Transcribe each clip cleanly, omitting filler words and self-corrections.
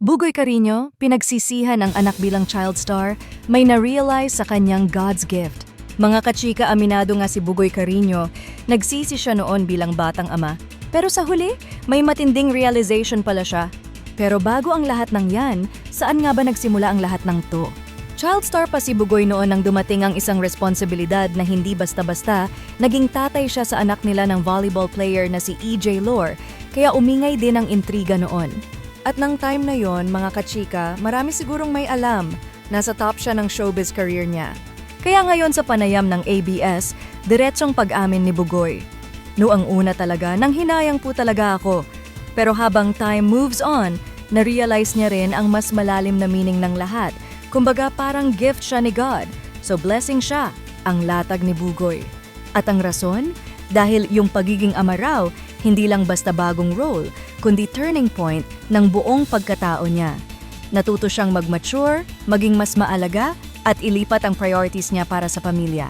Bugoy Carino, pinagsisihan ang anak bilang child star, may na-realize sa kanyang God's gift. Mga kachika, aminado nga si Bugoy Carino, nagsisi siya noon bilang batang ama. Pero sa huli, may matinding realization pala siya. Pero bago ang lahat ng yan, saan nga ba nagsimula ang lahat ng to? Child star pa si Bugoy noon nang dumating ang isang responsibilidad na hindi basta-basta, naging tatay siya sa anak nila ng volleyball player na si EJ Lore, kaya umingay din ang intriga noon. At nang time na yon, mga kachika, marami sigurong may alam, nasa top siya ng showbiz career niya. Kaya ngayon sa panayam ng ABS, diretsong pag-amin ni Bugoy. Noong una talaga, nang hinayang po talaga ako. Pero habang time moves on, na-realize niya rin ang mas malalim na meaning ng lahat. Kumbaga parang gift siya ni God, so blessing siya, ang latag ni Bugoy. At ang rason? Dahil yung pagiging ama raw, hindi lang basta bagong role, kundi turning point ng buong pagkatao niya. Natuto siyang mag-mature, maging mas maalaga, at ilipat ang priorities niya para sa pamilya.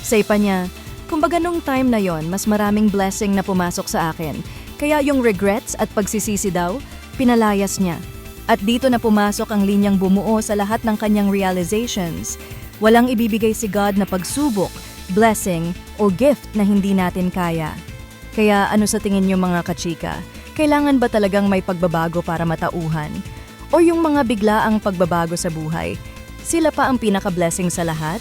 Say pa niya, kumbaga nung time na yon, mas maraming blessing na pumasok sa akin, kaya yung regrets at pagsisisi daw, pinalayas niya. At dito na pumasok ang linyang bumuo sa lahat ng kanyang realizations. Walang ibibigay si God na pagsubok, blessing, o gift na hindi natin kaya. Kaya ano sa tingin niyo mga kachika? Kailangan ba talagang may pagbabago para matauhan? O yung mga biglaang pagbabago sa buhay, sila pa ang pinaka-blessing sa lahat?